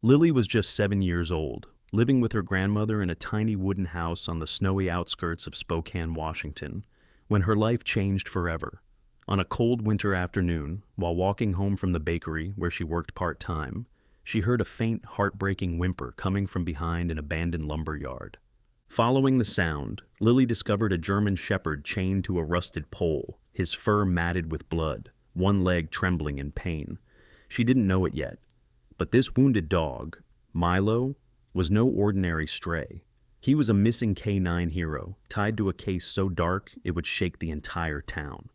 Lily was just 7 years old, living with her grandmother in a tiny wooden house on the snowy outskirts of Spokane, Washington, when her life changed forever. On a cold winter afternoon, while walking home from the bakery where she worked part-time, she heard a faint, heartbreaking whimper coming from behind an abandoned lumber yard. Following the sound, Lily discovered a German shepherd chained to a rusted pole, his fur matted with blood, one leg trembling in pain. She didn't know it yet, but this wounded dog, Milo, was no ordinary stray. He was a missing K9 hero, tied to a case so dark it would shake the entire town.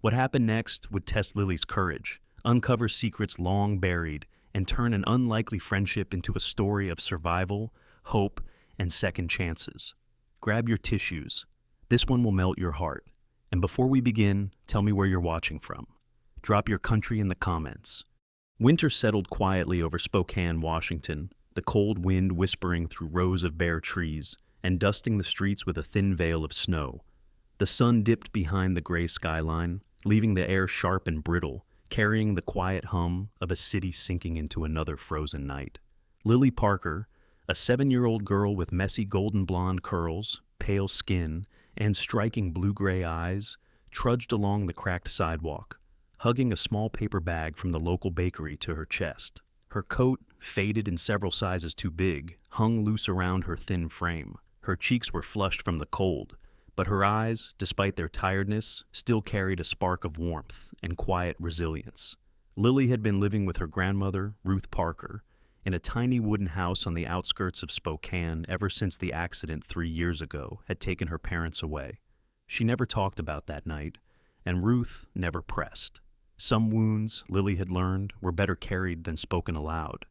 What happened next would test Lily's courage, uncover secrets long buried, and turn an unlikely friendship into a story of survival, hope, and second chances. Grab your tissues. This one will melt your heart. And before we begin, tell me where you're watching from. Drop your country in the comments. Winter settled quietly over Spokane, Washington, the cold wind whispering through rows of bare trees and dusting the streets with a thin veil of snow. The sun dipped behind the gray skyline, leaving the air sharp and brittle, carrying the quiet hum of a city sinking into another frozen night. Lily Parker, a 7-year-old girl with messy golden blonde curls, pale skin, and striking blue-gray eyes, trudged along the cracked sidewalk, hugging a small paper bag from the local bakery to her chest. Her coat, faded and several sizes too big, hung loose around her thin frame. Her cheeks were flushed from the cold, but her eyes, despite their tiredness, still carried a spark of warmth and quiet resilience. Lily had been living with her grandmother, Ruth Parker, in a tiny wooden house on the outskirts of Spokane ever since the accident 3 years ago had taken her parents away. She never talked about that night, and Ruth never pressed. Some wounds, Lily had learned, were better carried than spoken aloud.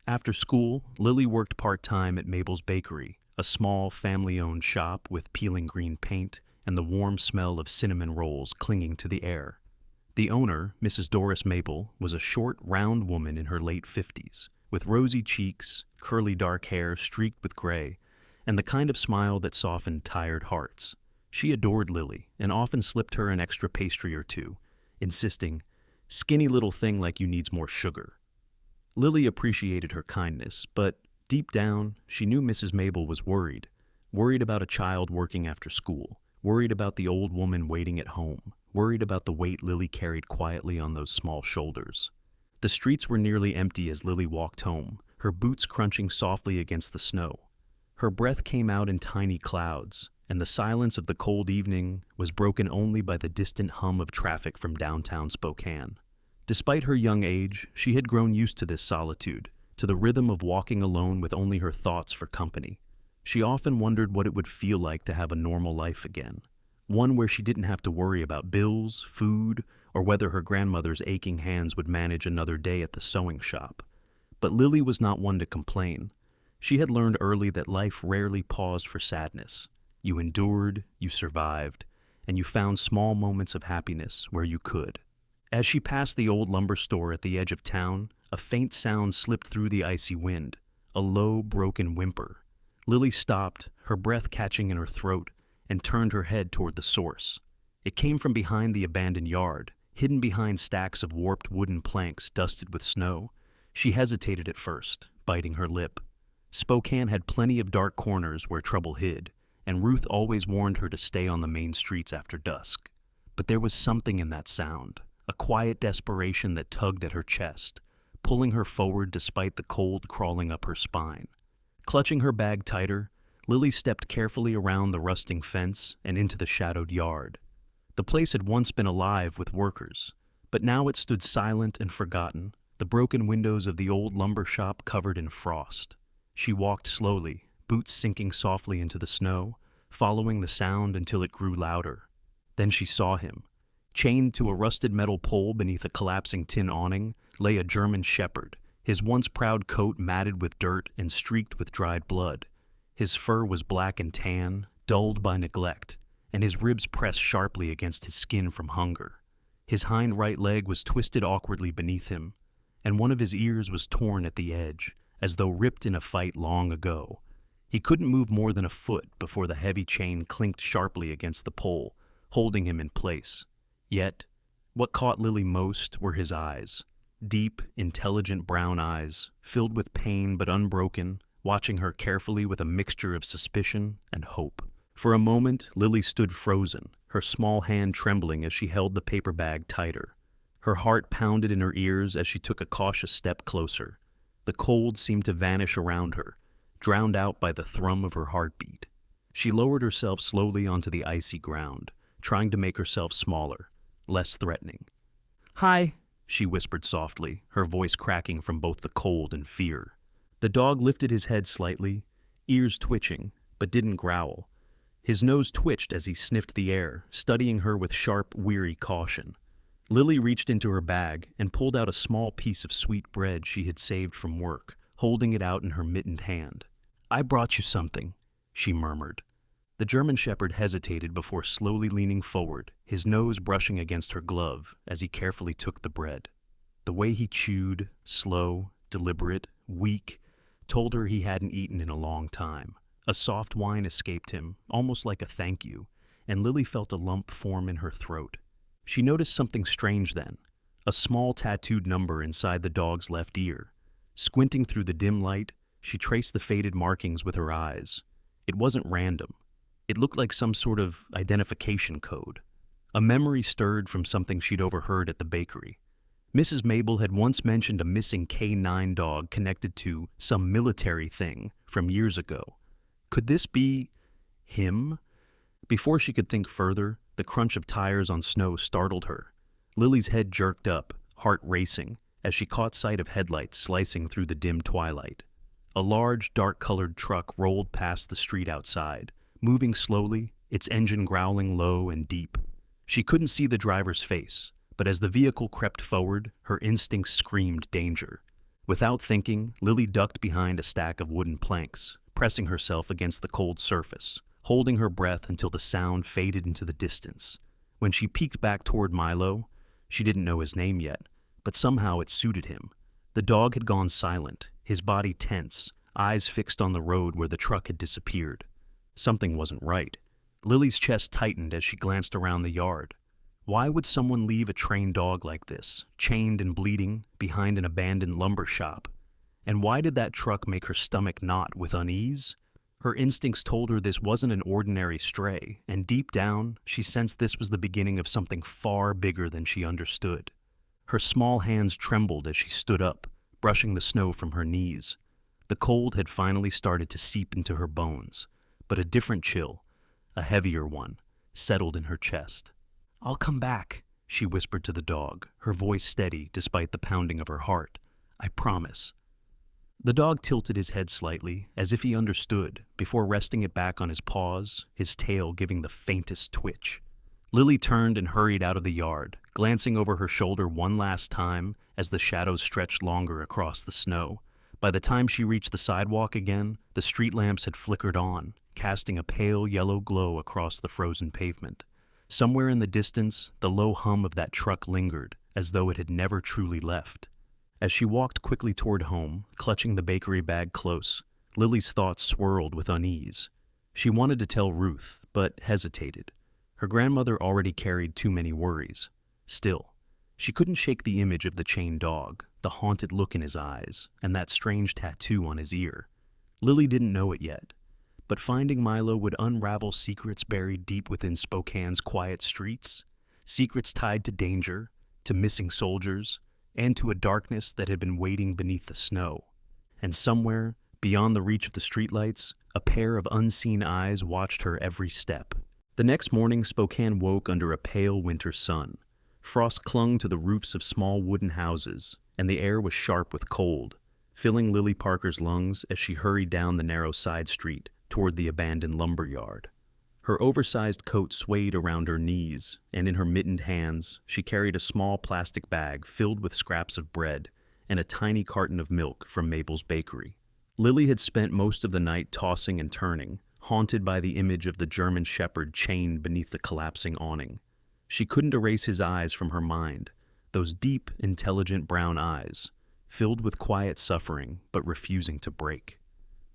After school, Lily worked part-time at Mabel's Bakery, a small, family-owned shop with peeling green paint and the warm smell of cinnamon rolls clinging to the air. The owner, Mrs. Doris Mabel, was a short, round woman in her late 50s, with rosy cheeks, curly dark hair streaked with gray, and the kind of smile that softened tired hearts. She adored Lily and often slipped her an extra pastry or two, insisting, "Skinny little thing like you needs more sugar." Lily appreciated her kindness, but deep down, she knew Mrs. Mabel was worried about a child working after school, worried about the old woman waiting at home, worried about the weight Lily carried quietly on those small shoulders. The streets were nearly empty as Lily walked home, her boots crunching softly against the snow. Her breath came out in tiny clouds, and the silence of the cold evening was broken only by the distant hum of traffic from downtown Spokane. Despite her young age, she had grown used to this solitude, to the rhythm of walking alone with only her thoughts for company. She often wondered what it would feel like to have a normal life again, one where she didn't have to worry about bills, food, or whether her grandmother's aching hands would manage another day at the sewing shop. But Lily was not one to complain. She had learned early that life rarely paused for sadness. You endured, you survived, and you found small moments of happiness where you could. As she passed the old lumber store at the edge of town, a faint sound slipped through the icy wind, a low, broken whimper. Lily stopped, her breath catching in her throat, and turned her head toward the source. It came from behind the abandoned yard, hidden behind stacks of warped wooden planks dusted with snow. She hesitated at first, biting her lip. Spokane had plenty of dark corners where trouble hid, and Ruth always warned her to stay on the main streets after dusk. But there was something in that sound, a quiet desperation that tugged at her chest, pulling her forward despite the cold crawling up her spine. Clutching her bag tighter, Lily stepped carefully around the rusting fence and into the shadowed yard. The place had once been alive with workers, but now it stood silent and forgotten, the broken windows of the old lumber shop covered in frost. She walked slowly, boots sinking softly into the snow, following the sound until it grew louder. Then she saw him. Chained to a rusted metal pole beneath a collapsing tin awning lay a German shepherd, his once proud coat matted with dirt and streaked with dried blood. His fur was black and tan, dulled by neglect, and his ribs pressed sharply against his skin from hunger. His hind right leg was twisted awkwardly beneath him, and one of his ears was torn at the edge, as though ripped in a fight long ago. He couldn't move more than a foot before the heavy chain clinked sharply against the pole, holding him in place. Yet, what caught Lily most were his eyes. deep, intelligent brown eyes, filled with pain but unbroken, watching her carefully with a mixture of suspicion and hope. For a moment, Lily stood frozen, her small hand trembling as she held the paper bag tighter. Her heart pounded in her ears as she took a cautious step closer. The cold seemed to vanish around her, drowned out by the thrum of her heartbeat. She lowered herself slowly onto the icy ground, trying to make herself smaller, less threatening. "Hi," she whispered softly, her voice cracking from both the cold and fear. The dog lifted his head slightly, ears twitching, but didn't growl. His nose twitched as he sniffed the air, studying her with sharp, weary caution. Lily reached into her bag and pulled out a small piece of sweet bread she had saved from work, holding it out in her mittened hand. "I brought you something," she murmured. The German Shepherd hesitated before slowly leaning forward, his nose brushing against her glove as he carefully took the bread. The way he chewed, slow, deliberate, weak, told her he hadn't eaten in a long time. A soft whine escaped him, almost like a thank you, and Lily felt a lump form in her throat. She noticed something strange then, a small tattooed number inside the dog's left ear. Squinting through the dim light, she traced the faded markings with her eyes. It wasn't random. It looked like some sort of identification code. A memory stirred from something she'd overheard at the bakery. Mrs. Mabel had once mentioned a missing K9 dog connected to some military thing from years ago. Could this be him? Before she could think further, the crunch of tires on snow startled her. Lily's head jerked up, heart racing, as she caught sight of headlights slicing through the dim twilight. A large, dark-colored truck rolled past the street outside, moving slowly, its engine growling low and deep. She couldn't see the driver's face, but as the vehicle crept forward, her instincts screamed danger. Without thinking, Lily ducked behind a stack of wooden planks, pressing herself against the cold surface, holding her breath until the sound faded into the distance. When she peeked back toward Milo, she didn't know his name yet, but somehow it suited him. The dog had gone silent, his body tense, eyes fixed on the road where the truck had disappeared. Something wasn't right. Lily's chest tightened as she glanced around the yard. Why would someone leave a trained dog like this, chained and bleeding, behind an abandoned lumber shop? And why did that truck make her stomach knot with unease? Her instincts told her this wasn't an ordinary stray, and deep down, she sensed this was the beginning of something far bigger than she understood. Her small hands trembled as she stood up, brushing the snow from her knees. The cold had finally started to seep into her bones, but a different chill, a heavier one, settled in her chest. "I'll come back," she whispered to the dog, her voice steady despite the pounding of her heart. "I promise." The dog tilted his head slightly, as if he understood, before resting it back on his paws, his tail giving the faintest twitch. Lily turned and hurried out of the yard, glancing over her shoulder one last time as the shadows stretched longer across the snow. By the time she reached the sidewalk again, the street lamps had flickered on, casting a pale yellow glow across the frozen pavement. Somewhere in the distance, the low hum of that truck lingered, as though it had never truly left. As she walked quickly toward home, clutching the bakery bag close, Lily's thoughts swirled with unease. She wanted to tell Ruth, but hesitated. Her grandmother already carried too many worries. Still, she couldn't shake the image of the chained dog, the haunted look in his eyes, and that strange tattoo on his ear. Lily didn't know it yet, but finding Milo would unravel secrets buried deep within Spokane's quiet streets, secrets tied to danger, to missing soldiers, and to a darkness that had been waiting beneath the snow. And somewhere, beyond the reach of the streetlights, a pair of unseen eyes watched her every step. The next morning, Spokane woke under a pale winter sun. Frost clung to the roofs of small wooden houses, and the air was sharp with cold, filling Lily Parker's lungs as she hurried down the narrow side street toward the abandoned lumber yard. Her oversized coat swayed around her knees, and in her mittened hands, she carried a small plastic bag filled with scraps of bread and a tiny carton of milk from Mabel's bakery. Lily had spent most of the night tossing and turning, haunted by the image of the German Shepherd chained beneath the collapsing awning. She couldn't erase his eyes from her mind, those deep, intelligent brown eyes, filled with quiet suffering but refusing to break.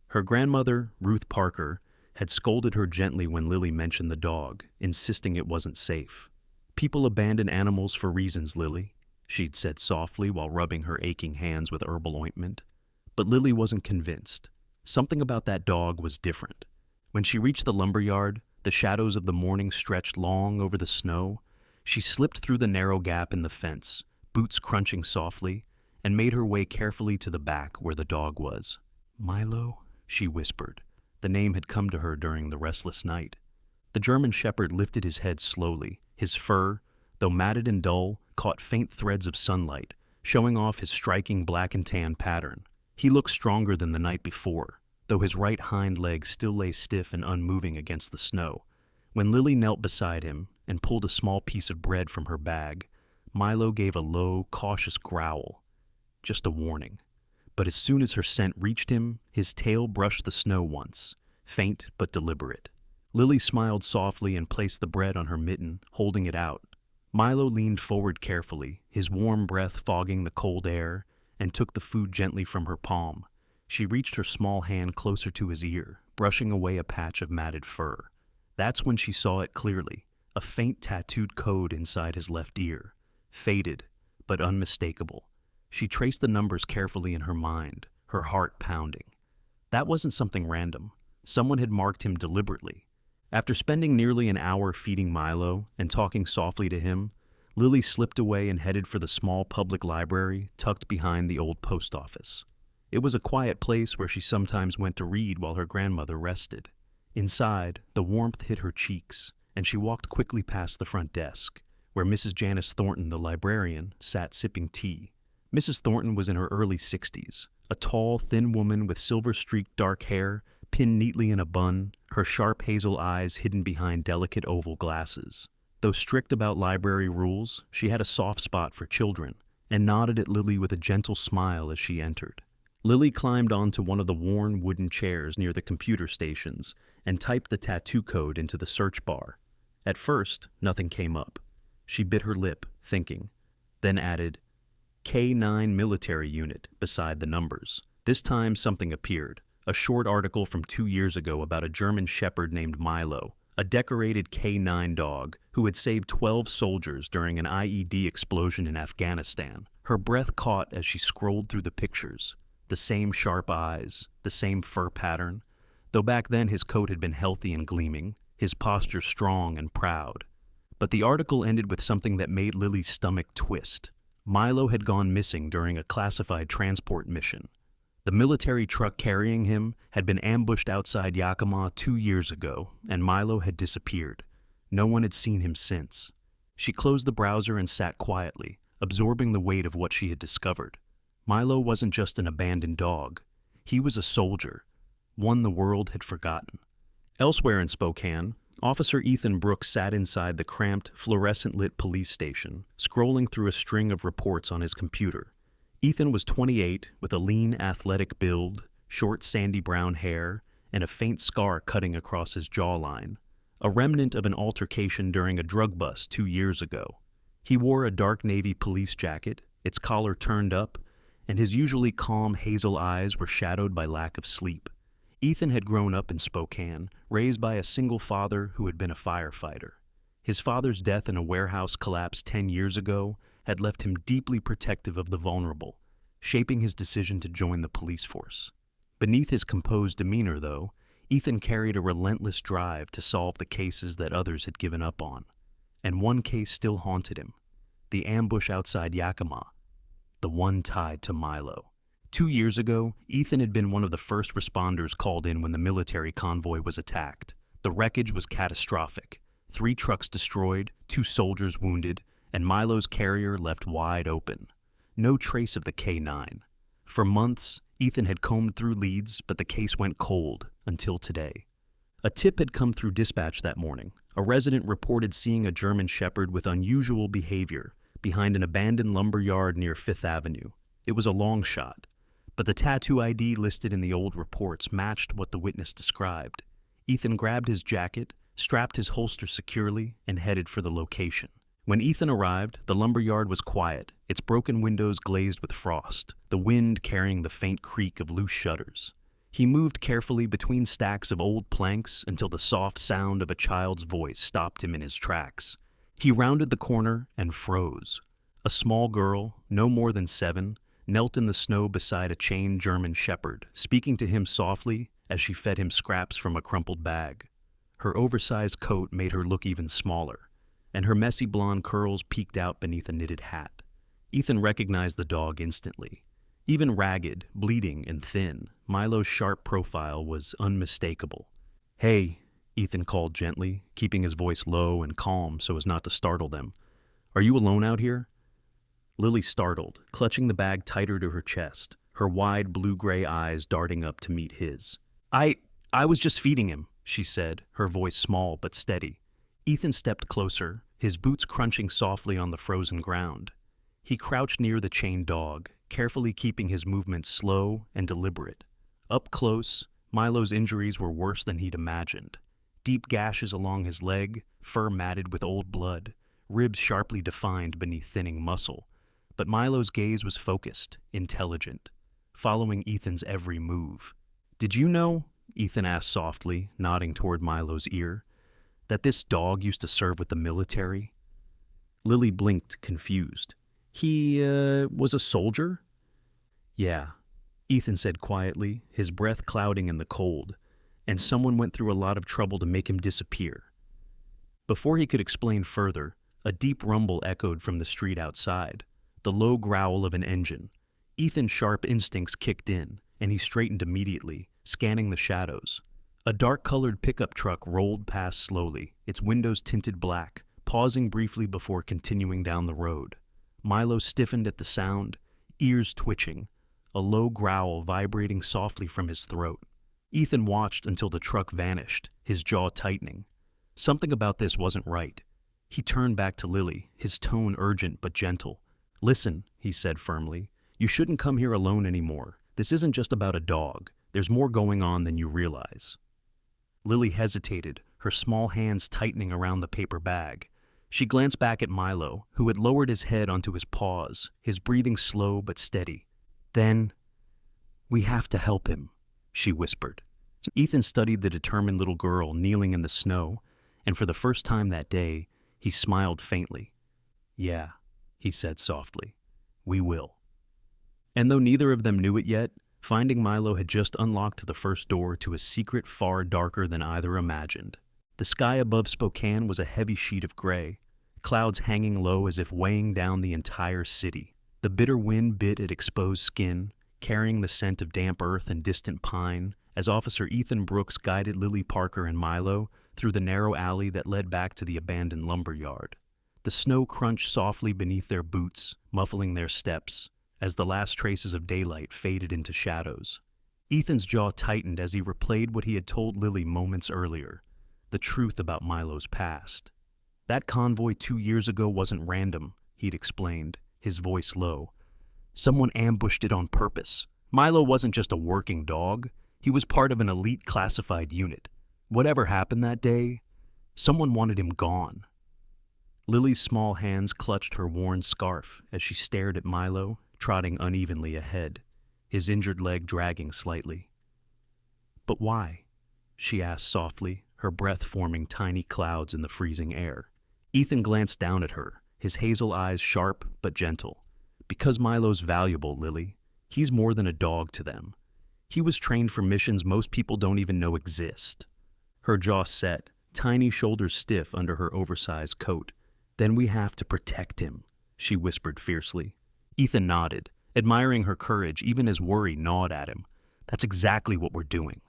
Her grandmother, Ruth Parker, had scolded her gently when Lily mentioned the dog, insisting it wasn't safe. "People abandon animals for reasons, Lily. she'd said softly while rubbing her aching hands with herbal ointment. But Lily wasn't convinced. Something about that dog was different. When she reached the lumberyard, the shadows of the morning stretched long over the snow. She slipped through the narrow gap in the fence, boots crunching softly, and made her way carefully to the back where the dog was. "Milo," she whispered. The name had come to her during the restless night. The German shepherd lifted his head slowly. His fur, though matted and dull, caught faint threads of sunlight, showing off his striking black and tan pattern. He looked stronger than the night before, though his right hind leg still lay stiff and unmoving against the snow. When Lily knelt beside him and pulled a small piece of bread from her bag, Milo gave a low, cautious growl. Just a warning. But as soon as her scent reached him, his tail brushed the snow once, faint but deliberate. Lily smiled softly and placed the bread on her mitten, holding it out. Milo leaned forward carefully, his warm breath fogging the cold air, and took the food gently from her palm. She reached her small hand closer to his ear, brushing away a patch of matted fur. That's when she saw it clearly, a faint tattooed code inside his left ear, faded but unmistakable. She traced the numbers carefully in her mind, her heart pounding. That wasn't something random. Someone had marked him deliberately. After spending nearly an hour feeding Milo and talking softly to him, Lily slipped away and headed for the small public library tucked behind the old post office. It was a quiet place where she sometimes went to read while her grandmother rested. Inside, the warmth hit her cheeks, and she walked quickly past the front desk, where Mrs. Janice Thornton, the librarian, sat sipping tea. Mrs. Thornton was in her early 60s, a tall, thin woman with silver-streaked dark hair pinned neatly in a bun, her sharp hazel eyes hidden behind delicate oval glasses. Though strict about library rules, she had a soft spot for children and nodded at Lily with a gentle smile as she entered. Lily climbed onto one of the worn wooden chairs near the computer stations and typed the tattoo code into the search bar. At first, nothing came up. She bit her lip, thinking, then added, K9 military unit beside the numbers. This time something appeared. A short article from 2 years ago about a German shepherd named Milo, a decorated K9 dog who had saved 12 soldiers during an IED explosion in Afghanistan. Her breath caught as she scrolled through the pictures. The same sharp eyes, the same fur pattern, though back then his coat had been healthy and gleaming, his posture strong and proud. But the article ended with something that made Lily's stomach twist. Milo had gone missing during a classified transport mission. The military truck carrying him had been ambushed outside Yakima 2 years ago, and Milo had disappeared. No one had seen him since. She closed the browser and sat quietly, absorbing the weight of what she had discovered. Milo wasn't just an abandoned dog. He was a soldier, one the world had forgotten. Elsewhere in Spokane, Officer Ethan Brooks sat inside the cramped, fluorescent-lit police station, scrolling through a string of reports on his computer. Ethan was 28, with a lean, athletic build, short, sandy brown hair, and a faint scar cutting across his jawline, a remnant of an altercation during a drug bust 2 years ago. He wore a dark navy police jacket, its collar turned up, and his usually calm hazel eyes were shadowed by lack of sleep. Ethan had grown up in Spokane, raised by a single father who had been a firefighter. His father's death in a warehouse collapse 10 years ago had left him deeply protective of the vulnerable, shaping his decision to join the police force. Beneath his composed demeanor, though, Ethan carried a relentless drive to solve the cases that others had given up on. And one case still haunted him, the ambush outside Yakima, the one tied to Milo. 2 years ago, Ethan had been one of the first responders called in when the military convoy was attacked. The wreckage was catastrophic. 3 trucks destroyed, 2 soldiers wounded, and Milo's carrier left wide open. No trace of the K9. For months, Ethan had combed through leads, but the case went cold until today. A tip had come through dispatch that morning. A resident reported seeing a German shepherd with unusual behavior behind an abandoned lumber yard near 5th Avenue. It was a long shot, but the tattoo ID listed in the old reports matched what the witness described. Ethan grabbed his jacket, strapped his holster securely, and headed for the location. When Ethan arrived, the lumberyard was quiet, its broken windows glazed with frost, the wind carrying the faint creak of loose shutters. He moved carefully between stacks of old planks until the soft sound of a child's voice stopped him in his tracks. He rounded the corner and froze. A small girl, no more than 7, knelt in the snow beside a chained German shepherd, speaking to him softly as she fed him scraps from a crumpled bag. Her oversized coat made her look even smaller, and her messy blonde curls peeked out beneath a knitted hat. Ethan recognized the dog instantly. Even ragged, bleeding, and thin, Milo's sharp profile was unmistakable. "Hey," Ethan called gently, keeping his voice low and calm so as not to startle them. "Are you alone out here?" Lily startled, clutching the bag tighter to her chest, her wide blue-gray eyes darting up to meet his. I was just feeding him," she said, her voice small but steady. Ethan stepped closer, his boots crunching softly on the frozen ground. He crouched near the chained dog, carefully keeping his movements slow and deliberate. Up close, Milo's injuries were worse than he'd imagined. Deep gashes along his leg, fur matted with old blood, ribs sharply defined beneath thinning muscle. But Milo's gaze was focused, intelligent, following Ethan's every move. "Did you know," Ethan asked softly, nodding toward Milo's ear, "that this dog used to serve with the military?" Lily blinked, confused. "He, was a soldier?" "Yeah," Ethan said quietly, his breath clouding in the cold, "and someone went through a lot of trouble to make him disappear." Before he could explain further, a deep rumble echoed from the street outside, the low growl of an engine. Ethan's sharp instincts kicked in, and he straightened immediately, scanning the shadows. A dark-colored pickup truck rolled past slowly, its windows tinted black, pausing briefly before continuing down the road. Milo stiffened at the sound, ears twitching, a low growl vibrating softly from his throat. Ethan watched until the truck vanished, his jaw tightening. Something about this wasn't right. He turned back to Lily, his tone urgent but gentle. "Listen," he said firmly, "you shouldn't come here alone anymore. This isn't just about a dog. There's more going on than you realize." Lily hesitated, her small hands tightening around the paper bag. She glanced back at Milo, who had lowered his head onto his paws, his breathing slow but steady. "Then, we have to help him," she whispered. Ethan studied the determined little girl kneeling in the snow, and for the first time that day, he smiled faintly. "Yeah," he said softly, "we will." And though neither of them knew it yet, finding Milo had just unlocked the first door to a secret far darker than either imagined. The sky above Spokane was a heavy sheet of gray, clouds hanging low as if weighing down the entire city. The bitter wind bit at exposed skin, carrying the scent of damp earth and distant pine, as Officer Ethan Brooks guided Lily Parker and Milo through the narrow alley that led back to the abandoned lumber yard. The snow crunched softly beneath their boots, muffling their steps, as the last traces of daylight faded into shadows. Ethan's jaw tightened as he replayed what he had told Lily moments earlier, the truth about Milo's past. That convoy 2 years ago wasn't random, he'd explained, his voice low. Someone ambushed it on purpose. Milo wasn't just a working dog, he was part of an elite classified unit. Whatever happened that day, someone wanted him gone. Lily's small hands clutched her worn scarf as she stared at Milo, trotting unevenly ahead, his injured leg dragging slightly. "But why?" she asked softly, her breath forming tiny clouds in the freezing air. Ethan glanced down at her, his hazel eyes sharp but gentle. "Because Milo's valuable, Lily. He's more than a dog to them. He was trained for missions most people don't even know exist." Her jaw set, tiny shoulders stiff under her oversized coat. "Then we have to protect him," she whispered fiercely. Ethan nodded, admiring her courage even as worry gnawed at him. "That's exactly what we're doing."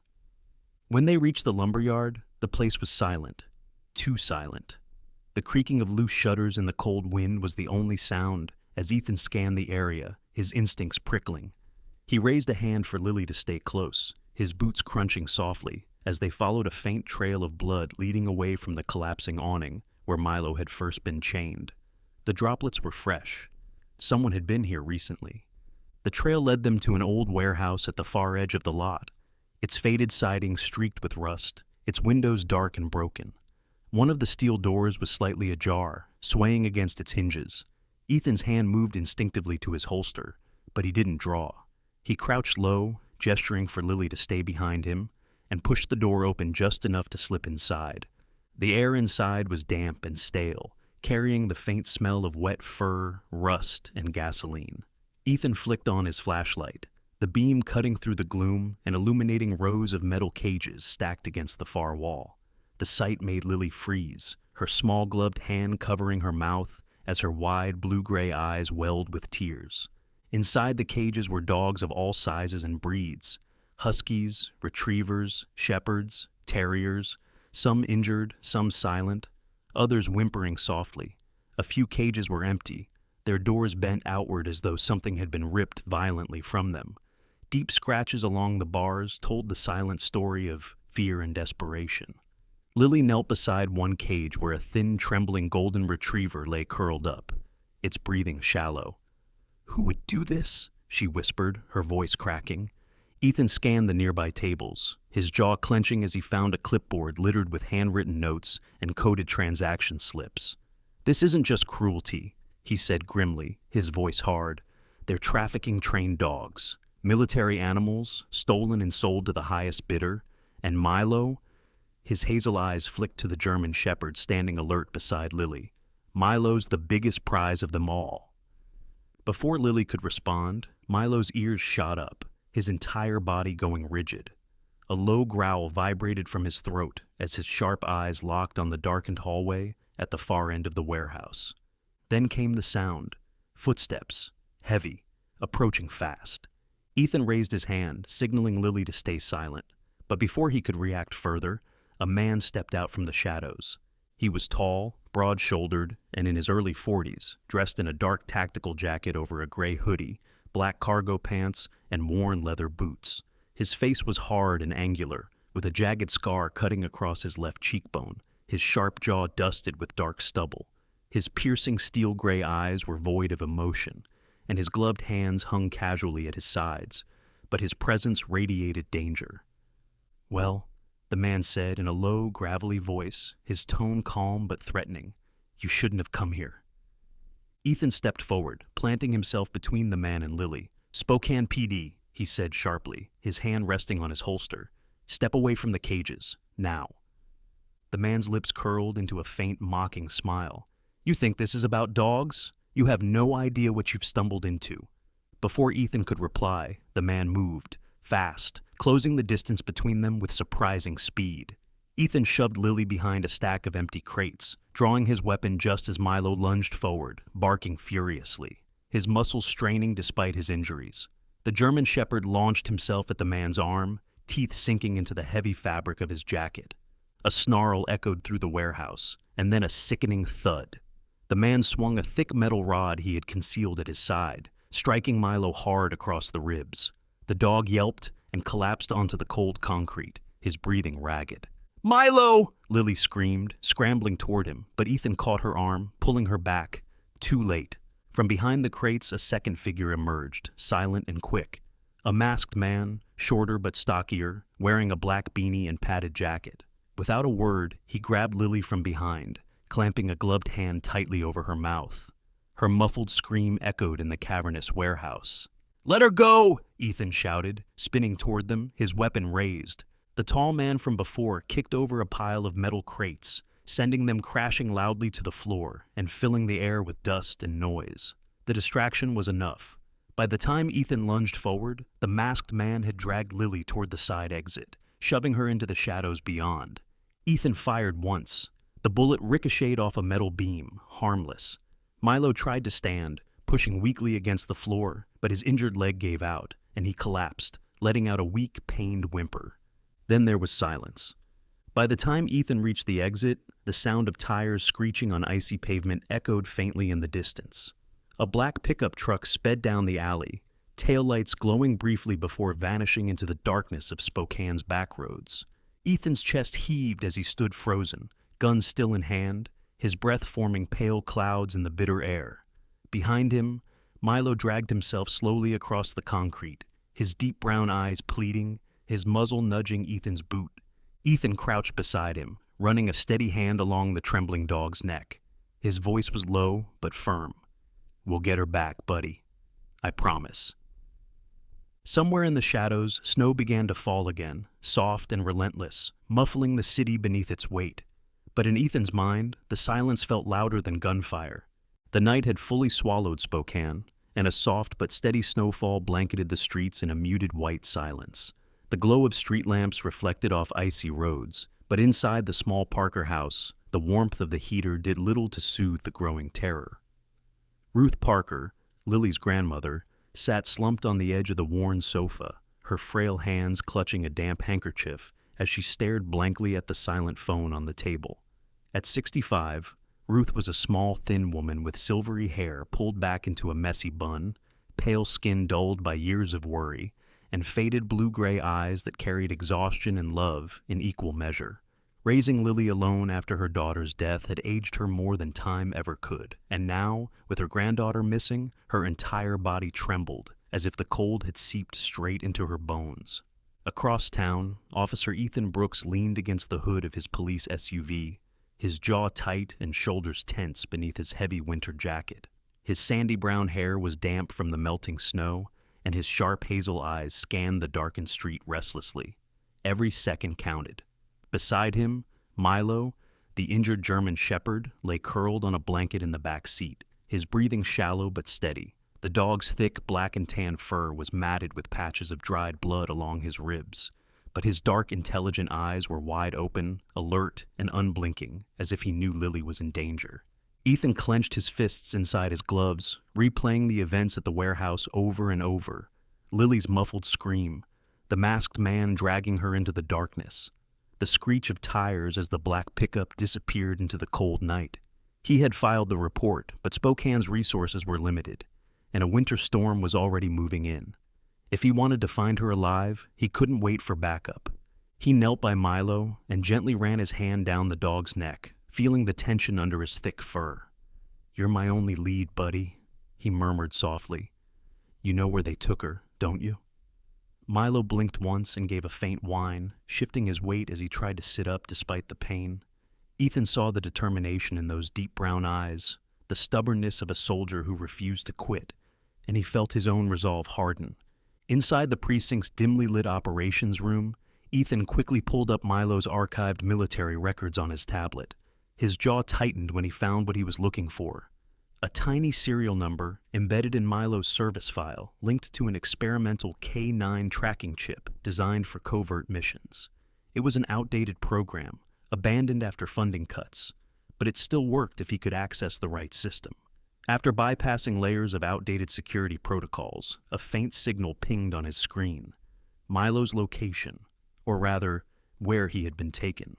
When they reached the lumberyard, the place was silent. Too silent. The creaking of loose shutters in the cold wind was the only sound as Ethan scanned the area, his instincts prickling. He raised a hand for Lily to stay close, his boots crunching softly as they followed a faint trail of blood leading away from the collapsing awning where Milo had first been chained. The droplets were fresh. Someone had been here recently. The trail led them to an old warehouse at the far edge of the lot, its faded siding streaked with rust, its windows dark and broken. One of the steel doors was slightly ajar, swaying against its hinges. Ethan's hand moved instinctively to his holster, but he didn't draw. He crouched low, gesturing for Lily to stay behind him, and pushed the door open just enough to slip inside. The air inside was damp and stale, carrying the faint smell of wet fur, rust, and gasoline. Ethan flicked on his flashlight, the beam cutting through the gloom and illuminating rows of metal cages stacked against the far wall. The sight made Lily freeze, her small gloved hand covering her mouth as her wide blue-gray eyes welled with tears. Inside the cages were dogs of all sizes and breeds: huskies, retrievers, shepherds, terriers, some injured, some silent, others whimpering softly. A few cages were empty, their doors bent outward as though something had been ripped violently from them. Deep scratches along the bars told the silent story of fear and desperation. Lily knelt beside one cage where a thin, trembling golden retriever lay curled up, its breathing shallow. "Who would do this?" she whispered, her voice cracking. Ethan scanned the nearby tables, his jaw clenching as he found a clipboard littered with handwritten notes and coded transaction slips. "This isn't just cruelty," he said grimly, his voice hard. "They're trafficking trained dogs, military animals, stolen and sold to the highest bidder, and Milo—" His hazel eyes flicked to the German shepherd standing alert beside Lily. "Milo's the biggest prize of them all." Before Lily could respond, Milo's ears shot up, his entire body going rigid. A low growl vibrated from his throat as his sharp eyes locked on the darkened hallway at the far end of the warehouse. Then came the sound, footsteps, heavy, approaching fast. Ethan raised his hand, signaling Lily to stay silent, but before he could react further, a man stepped out from the shadows. He was tall, broad-shouldered, and in his early 40s, dressed in a dark tactical jacket over a gray hoodie, black cargo pants, and worn leather boots. His face was hard and angular, with a jagged scar cutting across his left cheekbone, his sharp jaw dusted with dark stubble. His piercing steel-gray eyes were void of emotion, and his gloved hands hung casually at his sides, but his presence radiated danger. "Well," the man said in a low, gravelly voice, his tone calm but threatening, "you shouldn't have come here." Ethan stepped forward, planting himself between the man and Lily. "Spokane PD," he said sharply, his hand resting on his holster. "Step away from the cages, now." The man's lips curled into a faint, mocking smile. "You think this is about dogs? You have no idea what you've stumbled into." Before Ethan could reply, the man moved, fast, closing the distance between them with surprising speed. Ethan shoved Lily behind a stack of empty crates, drawing his weapon just as Milo lunged forward, barking furiously, his muscles straining despite his injuries. The German shepherd launched himself at the man's arm, teeth sinking into the heavy fabric of his jacket. A snarl echoed through the warehouse, and then a sickening thud. The man swung a thick metal rod he had concealed at his side, striking Milo hard across the ribs. The dog yelped and collapsed onto the cold concrete, his breathing ragged. "Milo!" Lily screamed, scrambling toward him, but Ethan caught her arm, pulling her back. Too late. From behind the crates, a second figure emerged, silent and quick. A masked man, shorter but stockier, wearing a black beanie and padded jacket. Without a word, he grabbed Lily from behind, clamping a gloved hand tightly over her mouth. Her muffled scream echoed in the cavernous warehouse. "Let her go!" Ethan shouted, spinning toward them, his weapon raised. The tall man from before kicked over a pile of metal crates, sending them crashing loudly to the floor and filling the air with dust and noise. The distraction was enough. By the time Ethan lunged forward, the masked man had dragged Lily toward the side exit, shoving her into the shadows beyond. Ethan fired once. The bullet ricocheted off a metal beam, harmless. Milo tried to stand, pushing weakly against the floor, but his injured leg gave out, and he collapsed, letting out a weak, pained whimper. Then there was silence. By the time Ethan reached the exit, the sound of tires screeching on icy pavement echoed faintly in the distance. A black pickup truck sped down the alley, taillights glowing briefly before vanishing into the darkness of Spokane's backroads. Ethan's chest heaved as he stood frozen, gun still in hand, his breath forming pale clouds in the bitter air. Behind him, Milo dragged himself slowly across the concrete, his deep brown eyes pleading, his muzzle nudging Ethan's boot. Ethan crouched beside him, running a steady hand along the trembling dog's neck. His voice was low but firm. "We'll get her back, buddy. I promise." Somewhere in the shadows, snow began to fall again, soft and relentless, muffling the city beneath its weight. But in Ethan's mind, the silence felt louder than gunfire. The night had fully swallowed Spokane, and a soft but steady snowfall blanketed the streets in a muted white silence. The glow of street lamps reflected off icy roads, but inside the small Parker house, the warmth of the heater did little to soothe the growing terror. Ruth Parker, Lily's grandmother, sat slumped on the edge of the worn sofa, her frail hands clutching a damp handkerchief as she stared blankly at the silent phone on the table. At 65, Ruth was a small, thin woman with silvery hair pulled back into a messy bun, pale skin dulled by years of worry, and faded blue-gray eyes that carried exhaustion and love in equal measure. Raising Lily alone after her daughter's death had aged her more than time ever could, and now, with her granddaughter missing, her entire body trembled, as if the cold had seeped straight into her bones. Across town, Officer Ethan Brooks leaned against the hood of his police SUV, his jaw tight and shoulders tense beneath his heavy winter jacket. His sandy brown hair was damp from the melting snow, and his sharp hazel eyes scanned the darkened street restlessly. Every second counted. Beside him, Milo, the injured German shepherd, lay curled on a blanket in the back seat, his breathing shallow but steady. The dog's thick black and tan fur was matted with patches of dried blood along his ribs, but his dark, intelligent eyes were wide open, alert, and unblinking, as if he knew Lily was in danger. Ethan clenched his fists inside his gloves, replaying the events at the warehouse over and over. Lily's muffled scream, the masked man dragging her into the darkness, the screech of tires as the black pickup disappeared into the cold night. He had filed the report, but Spokane's resources were limited, and a winter storm was already moving in. If he wanted to find her alive, he couldn't wait for backup. He knelt by Milo and gently ran his hand down the dog's neck, feeling the tension under his thick fur. "You're my only lead, buddy," he murmured softly. "You know where they took her, don't you?" Milo blinked once and gave a faint whine, shifting his weight as he tried to sit up despite the pain. Ethan saw the determination in those deep brown eyes, the stubbornness of a soldier who refused to quit, and he felt his own resolve harden. Inside the precinct's dimly lit operations room, Ethan quickly pulled up Milo's archived military records on his tablet. His jaw tightened when he found what he was looking for. A tiny serial number embedded in Milo's service file linked to an experimental K9 tracking chip designed for covert missions. It was an outdated program, abandoned after funding cuts, but it still worked if he could access the right system. After bypassing layers of outdated security protocols, a faint signal pinged on his screen. Milo's location, or rather, where he had been taken.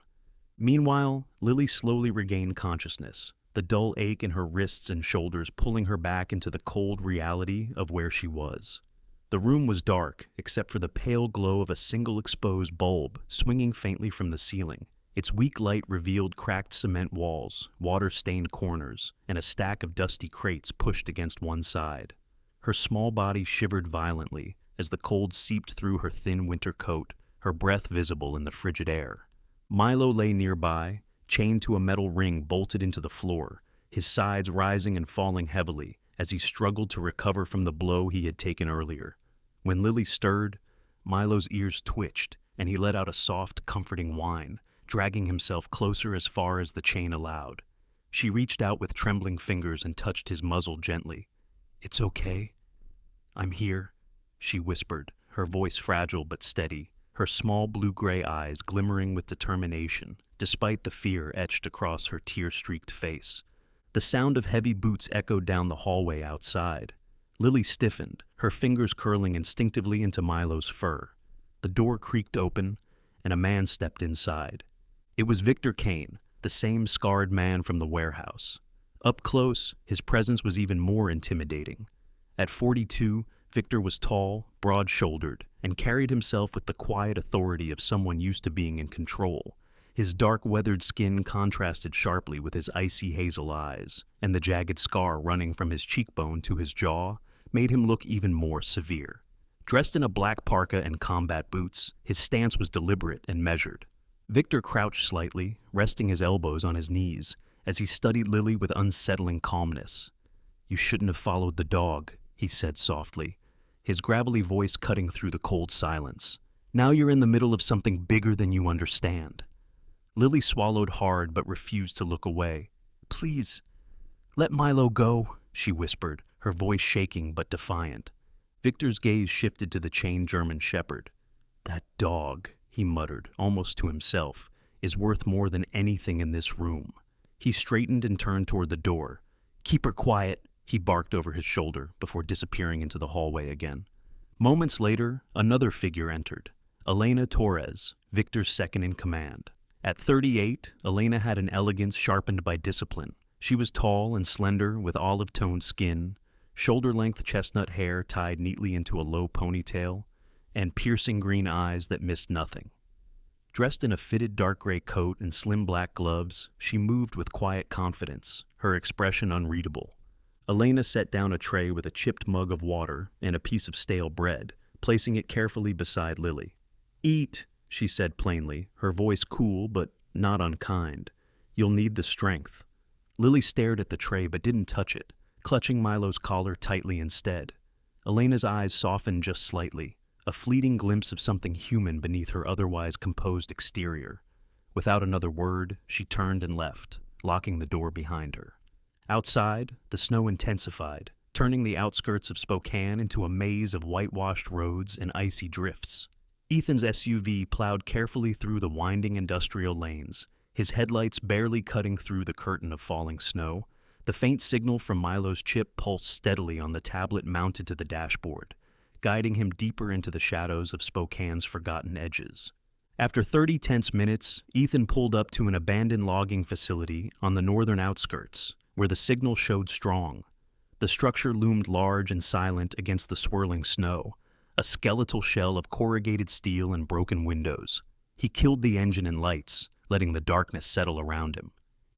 Meanwhile, Lily slowly regained consciousness, the dull ache in her wrists and shoulders pulling her back into the cold reality of where she was. The room was dark, except for the pale glow of a single exposed bulb swinging faintly from the ceiling. Its weak light revealed cracked cement walls, water-stained corners, and a stack of dusty crates pushed against one side. Her small body shivered violently as the cold seeped through her thin winter coat, her breath visible in the frigid air. Milo lay nearby, chained to a metal ring bolted into the floor, his sides rising and falling heavily as he struggled to recover from the blow he had taken earlier. When Lily stirred, Milo's ears twitched, and he let out a soft, comforting whine, dragging himself closer as far as the chain allowed. She reached out with trembling fingers and touched his muzzle gently. "It's okay. I'm here," she whispered, her voice fragile but steady, her small blue-gray eyes glimmering with determination, despite the fear etched across her tear-streaked face. The sound of heavy boots echoed down the hallway outside. Lily stiffened, her fingers curling instinctively into Milo's fur. The door creaked open, and a man stepped inside. It was Victor Kane, the same scarred man from the warehouse. Up close, his presence was even more intimidating. At 42, Victor was tall, broad-shouldered, and carried himself with the quiet authority of someone used to being in control. His dark, weathered skin contrasted sharply with his icy hazel eyes, and the jagged scar running from his cheekbone to his jaw made him look even more severe. Dressed in a black parka and combat boots, his stance was deliberate and measured. Victor crouched slightly, resting his elbows on his knees, as he studied Lily with unsettling calmness. "You shouldn't have followed the dog," he said softly, his gravelly voice cutting through the cold silence. "Now you're in the middle of something bigger than you understand." Lily swallowed hard but refused to look away. "Please, let Milo go," she whispered, her voice shaking but defiant. Victor's gaze shifted to the chained German shepherd. "That dog," he muttered, almost to himself, "is worth more than anything in this room." He straightened and turned toward the door. "Keep her quiet," he barked over his shoulder before disappearing into the hallway again. Moments later, another figure entered. Elena Torres, Victor's second in command. At 38, Elena had an elegance sharpened by discipline. She was tall and slender with olive-toned skin, shoulder-length chestnut hair tied neatly into a low ponytail, and piercing green eyes that missed nothing. Dressed in a fitted dark gray coat and slim black gloves, she moved with quiet confidence, her expression unreadable. Elena set down a tray with a chipped mug of water and a piece of stale bread, placing it carefully beside Lily. "Eat," she said plainly, her voice cool but not unkind. "You'll need the strength." Lily stared at the tray but didn't touch it, clutching Milo's collar tightly instead. Elena's eyes softened just slightly, a fleeting glimpse of something human beneath her otherwise composed exterior. Without another word, she turned and left, locking the door behind her. Outside, the snow intensified, turning the outskirts of Spokane into a maze of whitewashed roads and icy drifts. Ethan's SUV plowed carefully through the winding industrial lanes, his headlights barely cutting through the curtain of falling snow. The faint signal from Milo's chip pulsed steadily on the tablet mounted to the dashboard, guiding him deeper into the shadows of Spokane's forgotten edges. After 30 tense minutes, Ethan pulled up to an abandoned logging facility on the northern outskirts, where the signal showed strong. The structure loomed large and silent against the swirling snow, a skeletal shell of corrugated steel and broken windows. He killed the engine and lights, letting the darkness settle around him.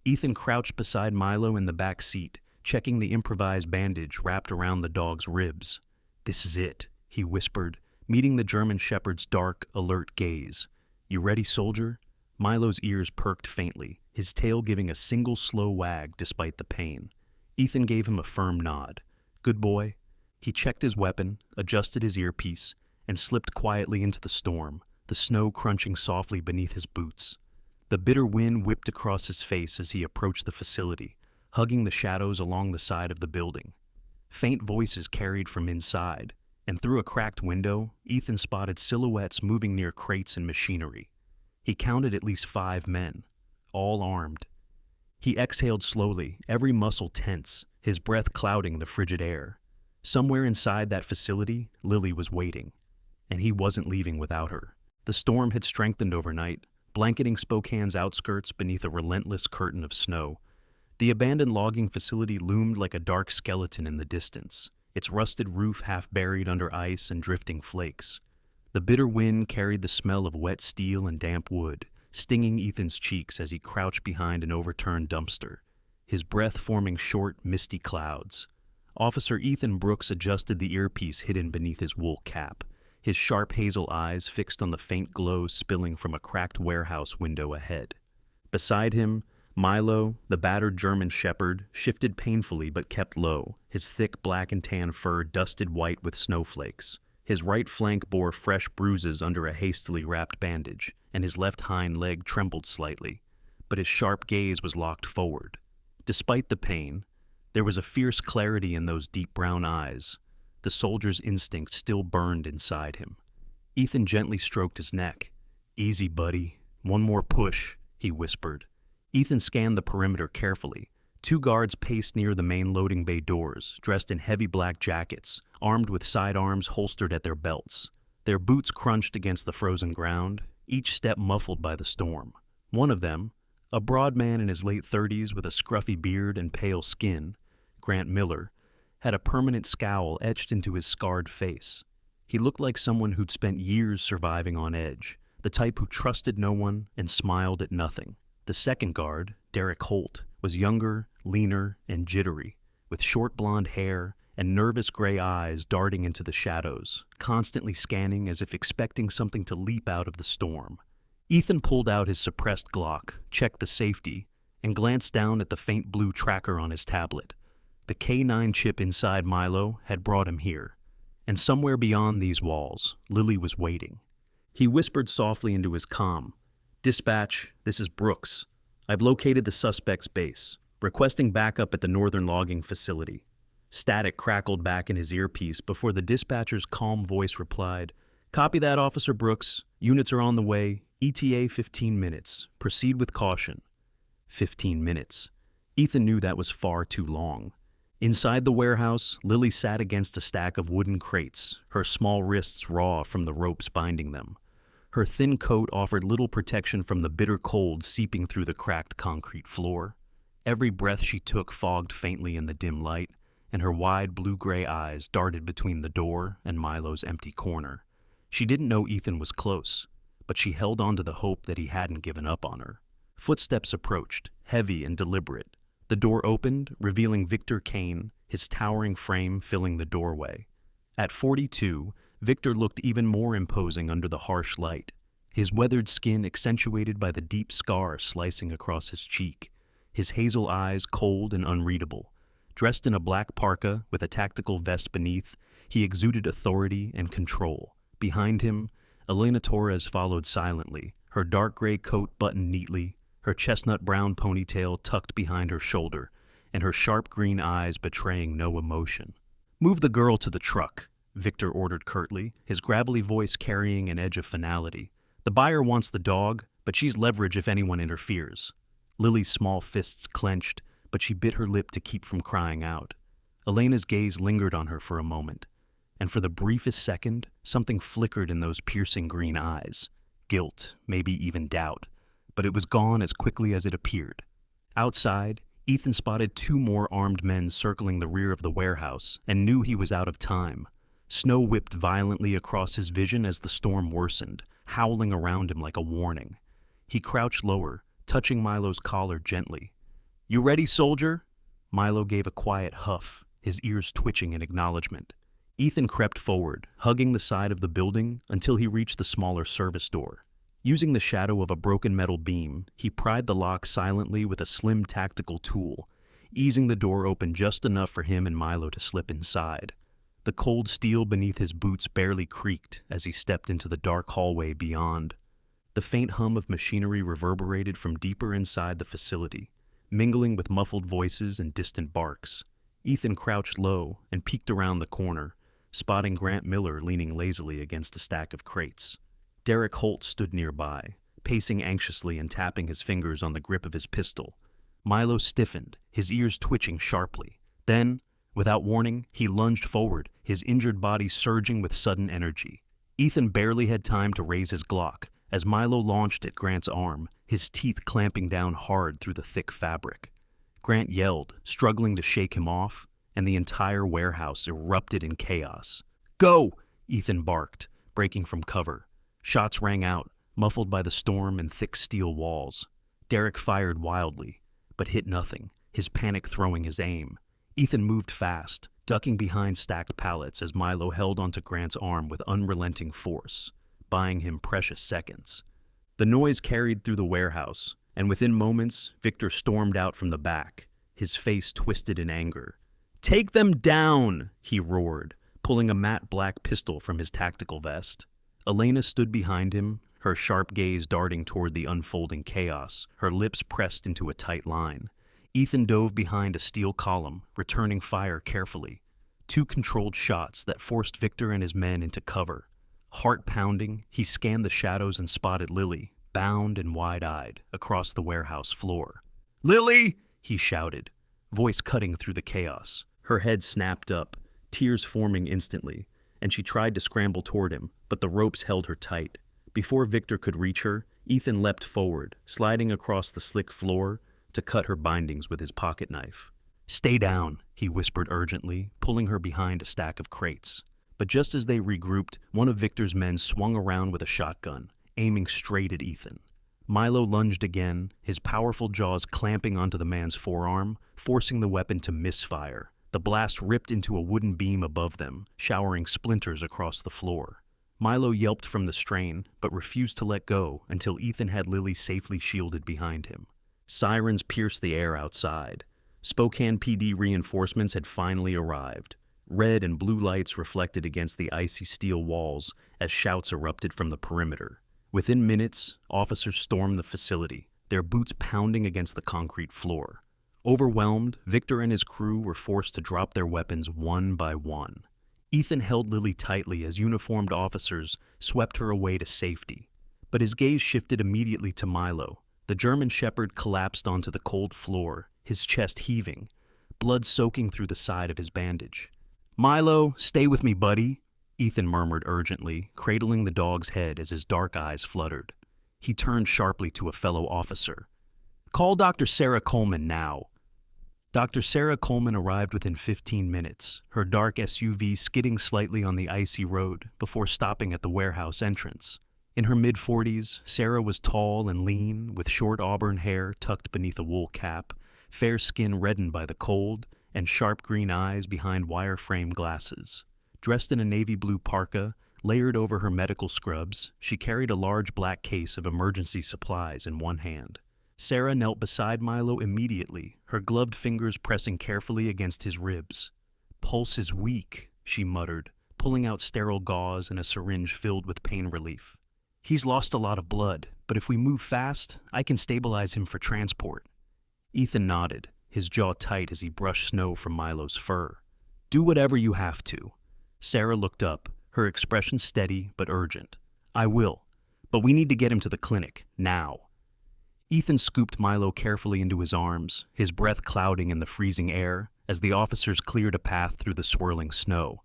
Ethan crouched beside Milo in the back seat, checking the improvised bandage wrapped around the dog's ribs. "This is it," he whispered, meeting the German shepherd's dark, alert gaze. "You ready, soldier?" Milo's ears perked faintly, his tail giving a single slow wag despite the pain. Ethan gave him a firm nod. "Good boy." He checked his weapon, adjusted his earpiece, and slipped quietly into the storm, the snow crunching softly beneath his boots. The bitter wind whipped across his face as he approached the facility, hugging the shadows along the side of the building. Faint voices carried from inside, and through a cracked window, Ethan spotted silhouettes moving near crates and machinery. He counted at least 5 men, all armed. He exhaled slowly, every muscle tense, his breath clouding the frigid air. Somewhere inside that facility, Lily was waiting, and he wasn't leaving without her. The storm had strengthened overnight, blanketing Spokane's outskirts beneath a relentless curtain of snow. The abandoned logging facility loomed like a dark skeleton in the distance, its rusted roof half buried under ice and drifting flakes. The bitter wind carried the smell of wet steel and damp wood, stinging Ethan's cheeks as he crouched behind an overturned dumpster, his breath forming short, misty clouds. Officer Ethan Brooks adjusted the earpiece hidden beneath his wool cap, his sharp hazel eyes fixed on the faint glow spilling from a cracked warehouse window ahead. Beside him, Milo, the battered German shepherd, shifted painfully but kept low, his thick black and tan fur dusted white with snowflakes. His right flank bore fresh bruises under a hastily wrapped bandage, and his left hind leg trembled slightly, but his sharp gaze was locked forward. Despite the pain, there was a fierce clarity in those deep brown eyes. The soldier's instinct still burned inside him. Ethan gently stroked his neck. "Easy, buddy. One more push," he whispered. Ethan scanned the perimeter carefully. 2 guards paced near the main loading bay doors, dressed in heavy black jackets, armed with sidearms holstered at their belts. Their boots crunched against the frozen ground, each step muffled by the storm. One of them, a broad man in his late 30s with a scruffy beard and pale skin, Grant Miller, had a permanent scowl etched into his scarred face. He looked like someone who'd spent years surviving on edge, the type who trusted no one and smiled at nothing. The second guard, Derek Holt, was younger, leaner, and jittery, with short blonde hair and nervous gray eyes darting into the shadows, constantly scanning as if expecting something to leap out of the storm. Ethan pulled out his suppressed Glock, checked the safety, and glanced down at the faint blue tracker on his tablet. The K9 chip inside Milo had brought him here, and somewhere beyond these walls, Lily was waiting. He whispered softly into his comm, Dispatch, this is Brooks. I've located the suspect's base, requesting backup at the northern logging facility. Static crackled back in his earpiece before the dispatcher's calm voice replied, "Copy that, Officer Brooks. Units are on the way. ETA 15 minutes. Proceed with caution." 15 minutes. Ethan knew that was far too long. Inside the warehouse, Lily sat against a stack of wooden crates, her small wrists raw from the ropes binding them. Her thin coat offered little protection from the bitter cold seeping through the cracked concrete floor. Every breath she took fogged faintly in the dim light, and her wide blue-gray eyes darted between the door and Milo's empty corner. She didn't know Ethan was close, but she held on to the hope that he hadn't given up on her. Footsteps approached, heavy and deliberate. The door opened, revealing Victor Kane, his towering frame filling the doorway. At 42, Victor looked even more imposing under the harsh light, his weathered skin accentuated by the deep scar slicing across his cheek, his hazel eyes cold and unreadable. Dressed in a black parka with a tactical vest beneath, he exuded authority and control. Behind him, Elena Torres followed silently, her dark gray coat buttoned neatly, her chestnut brown ponytail tucked behind her shoulder, and her sharp green eyes betraying no emotion. "Move the girl to the truck," Victor ordered curtly, his gravelly voice carrying an edge of finality. "The buyer wants the dog, but she's leverage if anyone interferes." Lily's small fists clenched, but she bit her lip to keep from crying out. Elena's gaze lingered on her for a moment, and for the briefest second, something flickered in those piercing green eyes. Guilt, maybe even doubt, but it was gone as quickly as it appeared. Outside, Ethan spotted two more armed men circling the rear of the warehouse and knew he was out of time. Snow whipped violently across his vision as the storm worsened, howling around him like a warning. He crouched lower, touching Milo's collar gently. "You ready, soldier?" Milo gave a quiet huff, his ears twitching in acknowledgement. Ethan crept forward, hugging the side of the building until he reached the smaller service door. Using the shadow of a broken metal beam, he pried the lock silently with a slim tactical tool, easing the door open just enough for him and Milo to slip inside. The cold steel beneath his boots barely creaked as he stepped into the dark hallway beyond. The faint hum of machinery reverberated from deeper inside the facility, mingling with muffled voices and distant barks. Ethan crouched low and peeked around the corner, spotting Grant Miller leaning lazily against a stack of crates. Derek Holt stood nearby, pacing anxiously and tapping his fingers on the grip of his pistol. Milo stiffened, his ears twitching sharply. Then, without warning, he lunged forward, his injured body surging with sudden energy. Ethan barely had time to raise his Glock as Milo launched at Grant's arm, his teeth clamping down hard through the thick fabric. Grant yelled, struggling to shake him off, and the entire warehouse erupted in chaos. "Go!" Ethan barked, breaking from cover. Shots rang out, muffled by the storm and thick steel walls. Derek fired wildly, but hit nothing, his panic throwing his aim. Ethan moved fast, ducking behind stacked pallets as Milo held onto Grant's arm with unrelenting force, buying him precious seconds. The noise carried through the warehouse, and within moments, Victor stormed out from the back, his face twisted in anger. "Take them down!" he roared, pulling a matte black pistol from his tactical vest. Elena stood behind him, her sharp gaze darting toward the unfolding chaos, her lips pressed into a tight line. Ethan dove behind a steel column, returning fire carefully. Two controlled shots that forced Victor and his men into cover. Heart pounding, he scanned the shadows and spotted Lily, bound and wide-eyed, across the warehouse floor. "Lily!" he shouted, voice cutting through the chaos. Her head snapped up, tears forming instantly, and she tried to scramble toward him, but the ropes held her tight. Before Victor could reach her, Ethan leapt forward, sliding across the slick floor to cut her bindings with his pocket knife. "Stay down," he whispered urgently, pulling her behind a stack of crates. But just as they regrouped, one of Victor's men swung around with a shotgun, aiming straight at Ethan. Milo lunged again, his powerful jaws clamping onto the man's forearm, forcing the weapon to misfire. The blast ripped into a wooden beam above them, showering splinters across the floor. Milo yelped from the strain, but refused to let go until Ethan had Lily safely shielded behind him. Sirens pierced the air outside. Spokane PD reinforcements had finally arrived. Red and blue lights reflected against the icy steel walls as shouts erupted from the perimeter. Within minutes, officers stormed the facility, their boots pounding against the concrete floor. Overwhelmed, Victor and his crew were forced to drop their weapons one by one. Ethan held Lily tightly as uniformed officers swept her away to safety. But his gaze shifted immediately to Milo. The German shepherd collapsed onto the cold floor, his chest heaving, blood soaking through the side of his bandage. "Milo, stay with me, buddy," Ethan murmured urgently, cradling the dog's head as his dark eyes fluttered. He turned sharply to a fellow officer. "Call Dr. Sarah Coleman now." Dr. Sarah Coleman arrived within 15 minutes, her dark SUV skidding slightly on the icy road before stopping at the warehouse entrance. In her mid-40s, Sarah was tall and lean, with short auburn hair tucked beneath a wool cap, fair skin reddened by the cold, and sharp green eyes behind wire-frame glasses. Dressed in a navy blue parka, layered over her medical scrubs, she carried a large black case of emergency supplies in one hand. Sarah knelt beside Milo immediately, her gloved fingers pressing carefully against his ribs. "Pulse is weak," she muttered, pulling out sterile gauze and a syringe filled with pain relief. "He's lost a lot of blood, but if we move fast, I can stabilize him for transport." Ethan nodded, his jaw tight as he brushed snow from Milo's fur. "Do whatever you have to." Sarah looked up, her expression steady but urgent. "I will, but we need to get him to the clinic, now." Ethan scooped Milo carefully into his arms, his breath clouding in the freezing air as the officers cleared a path through the swirling snow.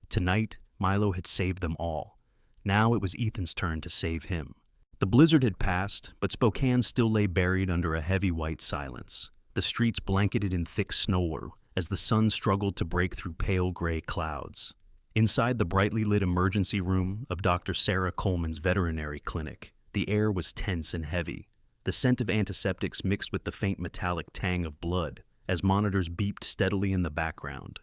Tonight, Milo had saved them all. Now it was Ethan's turn to save him. The blizzard had passed, but Spokane still lay buried under a heavy white silence, the streets blanketed in thick snow as the sun struggled to break through pale gray clouds. Inside the brightly lit emergency room of Dr. Sarah Coleman's veterinary clinic, the air was tense and heavy. The scent of antiseptics mixed with the faint metallic tang of blood as monitors beeped steadily in the background.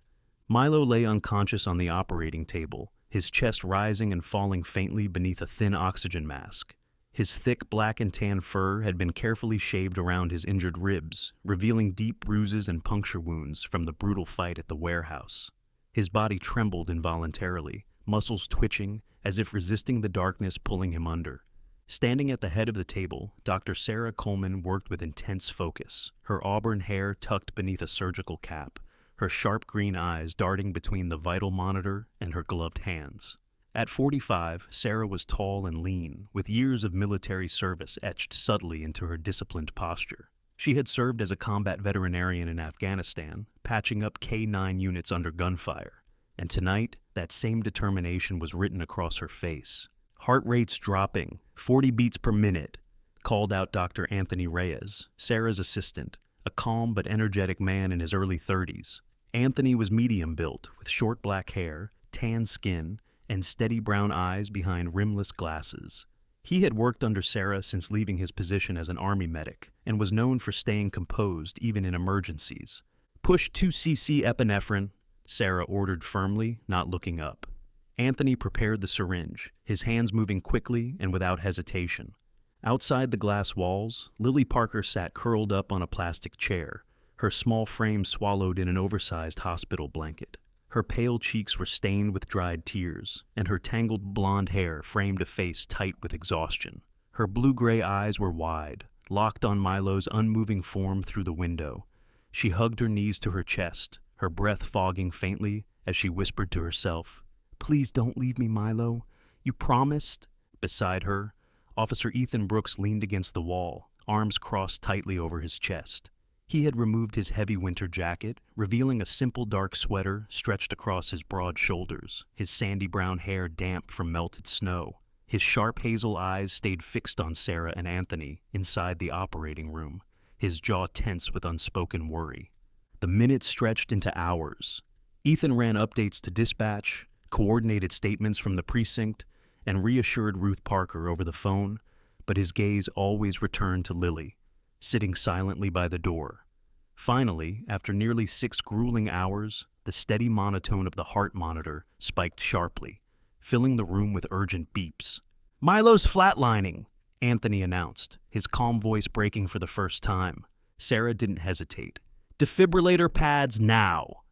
Milo lay unconscious on the operating table, his chest rising and falling faintly beneath a thin oxygen mask. His thick black and tan fur had been carefully shaved around his injured ribs, revealing deep bruises and puncture wounds from the brutal fight at the warehouse. His body trembled involuntarily, muscles twitching, as if resisting the darkness pulling him under. Standing at the head of the table, Dr. Sarah Coleman worked with intense focus, her auburn hair tucked beneath a surgical cap, her sharp green eyes darting between the vital monitor and her gloved hands. At 45, Sarah was tall and lean, with years of military service etched subtly into her disciplined posture. She had served as a combat veterinarian in Afghanistan, patching up K-9 units under gunfire, and tonight, that same determination was written across her face. "Heart rate's dropping, 40 beats per minute," called out Dr. Anthony Reyes, Sarah's assistant, a calm but energetic man in his early 30s. Anthony was medium-built, with short black hair, tan skin, and steady brown eyes behind rimless glasses. He had worked under Sarah since leaving his position as an army medic, and was known for staying composed even in emergencies. "Push 2 cc epinephrine," Sarah ordered firmly, not looking up. Anthony prepared the syringe, his hands moving quickly and without hesitation. Outside the glass walls, Lily Parker sat curled up on a plastic chair, her small frame swallowed in an oversized hospital blanket. Her pale cheeks were stained with dried tears, and her tangled blonde hair framed a face tight with exhaustion. Her blue-gray eyes were wide, locked on Milo's unmoving form through the window. She hugged her knees to her chest, her breath fogging faintly as she whispered to herself, "Please don't leave me, Milo. You promised?" Beside her, Officer Ethan Brooks leaned against the wall, arms crossed tightly over his chest. He had removed his heavy winter jacket, revealing a simple dark sweater stretched across his broad shoulders, his sandy brown hair damp from melted snow. His sharp hazel eyes stayed fixed on Sarah and Anthony inside the operating room, his jaw tense with unspoken worry. The minutes stretched into hours. Ethan ran updates to dispatch, coordinated statements from the precinct, and reassured Ruth Parker over the phone, but his gaze always returned to Lily, sitting silently by the door. Finally, after nearly 6 grueling hours, the steady monotone of the heart monitor spiked sharply, filling the room with urgent beeps. "Milo's flatlining," Anthony announced, his calm voice breaking for the first time. Sarah didn't hesitate. "Defibrillator pads now."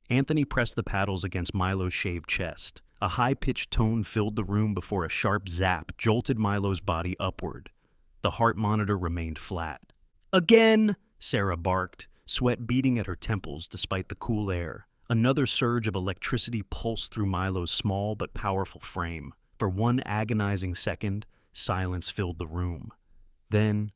Anthony pressed the paddles against Milo's shaved chest, A high-pitched tone filled the room before a sharp zap jolted Milo's body upward. The heart monitor remained flat. "Again!" Sarah barked, sweat beating at her temples despite the cool air. Another surge of electricity pulsed through Milo's small but powerful frame. For one agonizing second, silence filled the room. Then,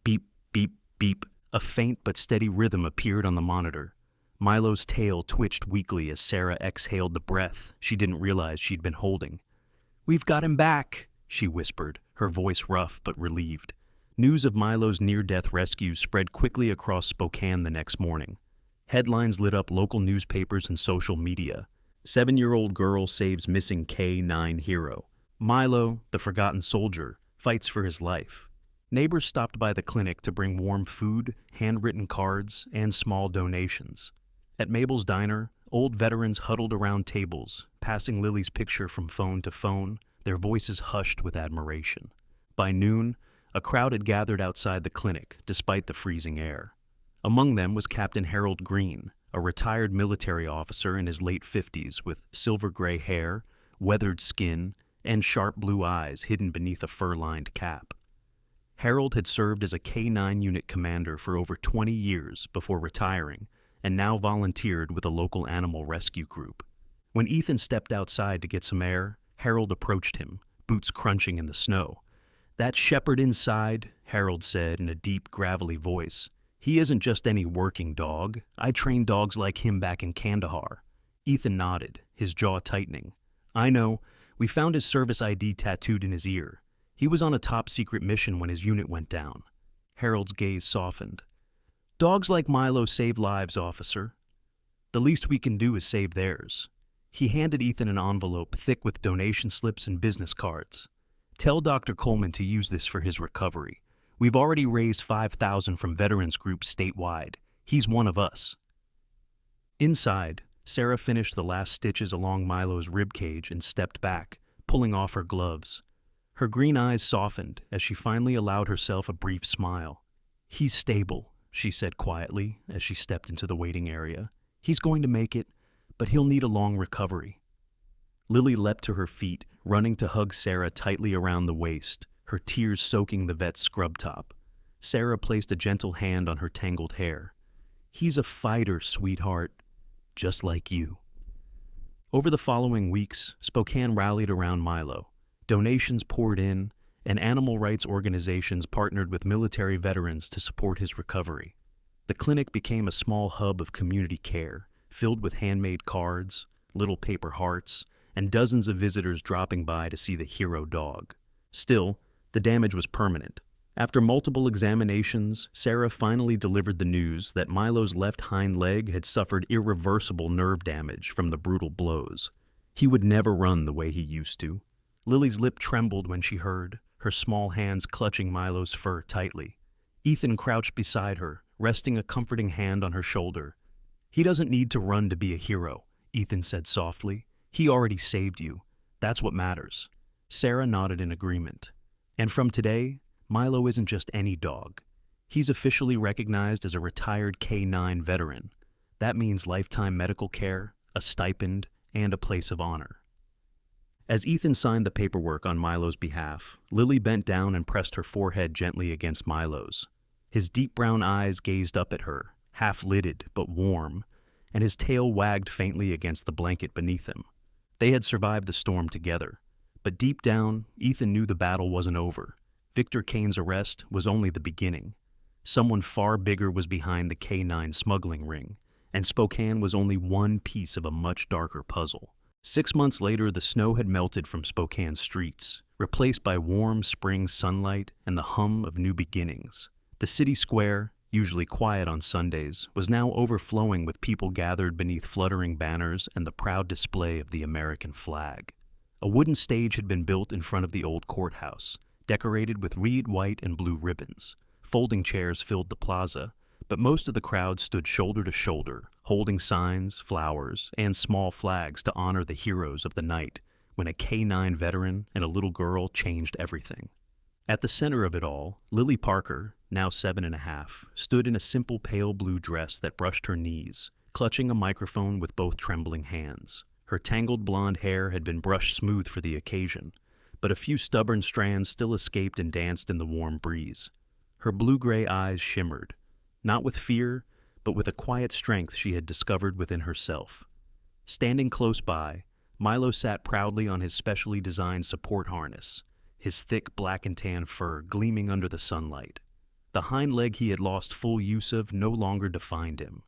beep, beep, beep, a faint but steady rhythm appeared on the monitor. Milo's tail twitched weakly as Sarah exhaled the breath she didn't realize she'd been holding. "We've got him back," she whispered, her voice rough but relieved. News of Milo's near-death rescue spread quickly across Spokane the next morning. Headlines lit up local newspapers and social media. 7-year-old girl saves missing K-9 hero. Milo, the forgotten soldier, fights for his life. Neighbors stopped by the clinic to bring warm food, handwritten cards, and small donations. At Mabel's diner, old veterans huddled around tables, passing Lily's picture from phone to phone, their voices hushed with admiration. By noon, a crowd had gathered outside the clinic, despite the freezing air. Among them was Captain Harold Green, a retired military officer in his late 50s with silver-gray hair, weathered skin, and sharp blue eyes hidden beneath a fur-lined cap. Harold had served as a K-9 unit commander for over 20 years before retiring, and now volunteered with a local animal rescue group. When Ethan stepped outside to get some air, Harold approached him, boots crunching in the snow. "That shepherd inside," Harold said in a deep, gravelly voice. "He isn't just any working dog. I trained dogs like him back in Kandahar." Ethan nodded, his jaw tightening. "I know. We found his service ID tattooed in his ear. He was on a top-secret mission when his unit went down." Harold's gaze softened. "Dogs like Milo save lives, officer. The least we can do is save theirs." He handed Ethan an envelope thick with donation slips and business cards. "Tell Dr. Coleman to use this for his recovery. We've already raised $5,000 from veterans groups statewide. He's one of us." Inside, Sarah finished the last stitches along Milo's ribcage and stepped back, pulling off her gloves. Her green eyes softened as she finally allowed herself a brief smile. "He's stable," she said quietly as she stepped into the waiting area. "He's going to make it, but he'll need a long recovery." Lily leapt to her feet, running to hug Sarah tightly around the waist, her tears soaking the vet's scrub top. Sarah placed a gentle hand on her tangled hair. "He's a fighter, sweetheart, just like you." Over the following weeks, Spokane rallied around Milo. Donations poured in, and animal rights organizations partnered with military veterans to support his recovery. The clinic became a small hub of community care, filled with handmade cards, little paper hearts, and dozens of visitors dropping by to see the hero dog. Still, the damage was permanent. After multiple examinations, Sarah finally delivered the news that Milo's left hind leg had suffered irreversible nerve damage from the brutal blows. He would never run the way he used to. Lily's lip trembled when she heard, her small hands clutching Milo's fur tightly. Ethan crouched beside her, resting a comforting hand on her shoulder. "He doesn't need to run to be a hero," Ethan said softly. "He already saved you. That's what matters." Sarah nodded in agreement. And from today, Milo isn't just any dog. He's officially recognized as a retired K-9 veteran. That means lifetime medical care, a stipend, and a place of honor. As Ethan signed the paperwork on Milo's behalf, Lily bent down and pressed her forehead gently against Milo's. His deep brown eyes gazed up at her, half-lidded but warm, and his tail wagged faintly against the blanket beneath him. They had survived the storm together, but deep down, Ethan knew the battle wasn't over. Victor Kane's arrest was only the beginning. Someone far bigger was behind the K-9 smuggling ring, and Spokane was only one piece of a much darker puzzle. 6 months later, the snow had melted from Spokane's streets, replaced by warm spring sunlight and the hum of new beginnings. The city square, usually quiet on Sundays, was now overflowing with people gathered beneath fluttering banners and the proud display of the American flag. A wooden stage had been built in front of the old courthouse, decorated with red, white, and blue ribbons. Folding chairs filled the plaza, but most of the crowd stood shoulder to shoulder, holding signs, flowers, and small flags to honor the heroes of the night, when a K-9 veteran and a little girl changed everything. At the center of it all, Lily Parker, now 7.5, stood in a simple pale blue dress that brushed her knees, clutching a microphone with both trembling hands. Her tangled blonde hair had been brushed smooth for the occasion, but a few stubborn strands still escaped and danced in the warm breeze. Her blue-gray eyes shimmered, not with fear, but with a quiet strength she had discovered within herself. Standing close by, Milo sat proudly on his specially designed support harness, his thick black and tan fur gleaming under the sunlight. The hind leg he had lost full use of no longer defined him.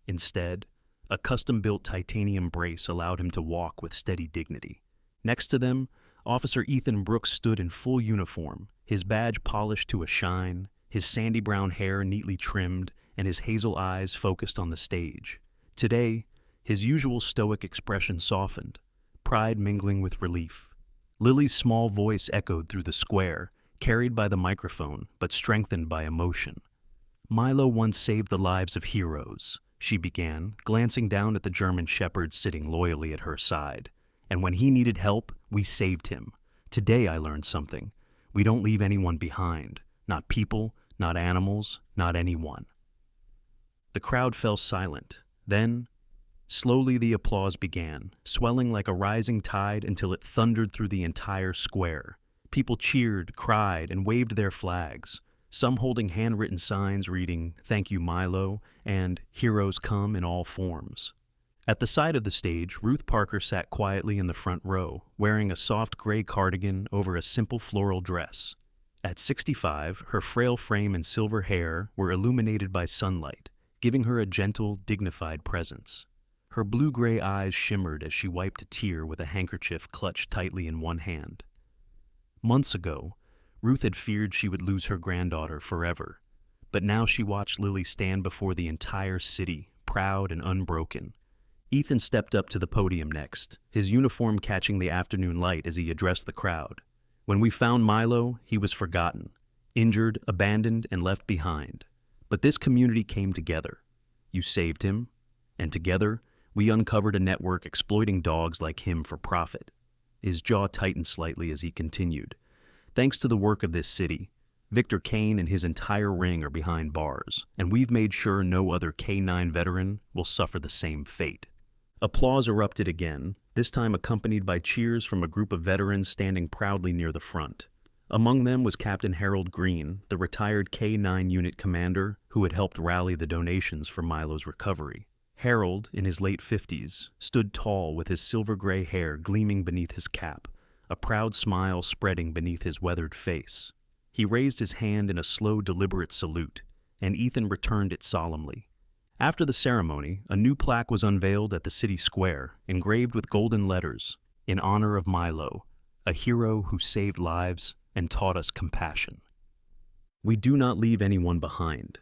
Instead, a custom-built titanium brace allowed him to walk with steady dignity. Next to them, Officer Ethan Brooks stood in full uniform, his badge polished to a shine, his sandy brown hair neatly trimmed, and his hazel eyes focused on the stage. Today, his usual stoic expression softened, pride mingling with relief. Lily's small voice echoed through the square, carried by the microphone, but strengthened by emotion. "Milo once saved the lives of heroes," she began, glancing down at the German shepherd sitting loyally at her side. "And when he needed help, we saved him. Today I learned something. We don't leave anyone behind. Not people, not animals, not anyone." The crowd fell silent. Then, slowly the applause began, swelling like a rising tide until it thundered through the entire square. People cheered, cried, and waved their flags, some holding handwritten signs reading, "Thank you, Milo," and "Heroes come in all forms." At the side of the stage, Ruth Parker sat quietly in the front row, wearing a soft gray cardigan over a simple floral dress. At 65, her frail frame and silver hair were illuminated by sunlight, giving her a gentle, dignified presence. Her blue-gray eyes shimmered as she wiped a tear with a handkerchief clutched tightly in one hand. Months ago, Ruth had feared she would lose her granddaughter forever, but now she watched Lily stand before the entire city, proud and unbroken. Ethan stepped up to the podium next, his uniform catching the afternoon light as he addressed the crowd. "When we found Milo, he was forgotten, injured, abandoned, and left behind. But this community came together. You saved him, and together, we uncovered a network exploiting dogs like him for profit." His jaw tightened slightly as he continued. "Thanks to the work of this city, Victor Kane and his entire ring are behind bars, and we've made sure no other K-9 veteran will suffer the same fate." Applause erupted again, this time accompanied by cheers from a group of veterans standing proudly near the front. Among them was Captain Harold Green, the retired K-9 unit commander who had helped rally the donations for Milo's recovery. Harold, in his late 50s, stood tall with his silver-gray hair gleaming beneath his cap, a proud smile spreading beneath his weathered face. He raised his hand in a slow, deliberate salute, and Ethan returned it solemnly. After the ceremony, a new plaque was unveiled at the city square, engraved with golden letters, "In honor of Milo, a hero who saved lives and taught us compassion. We do not leave anyone behind."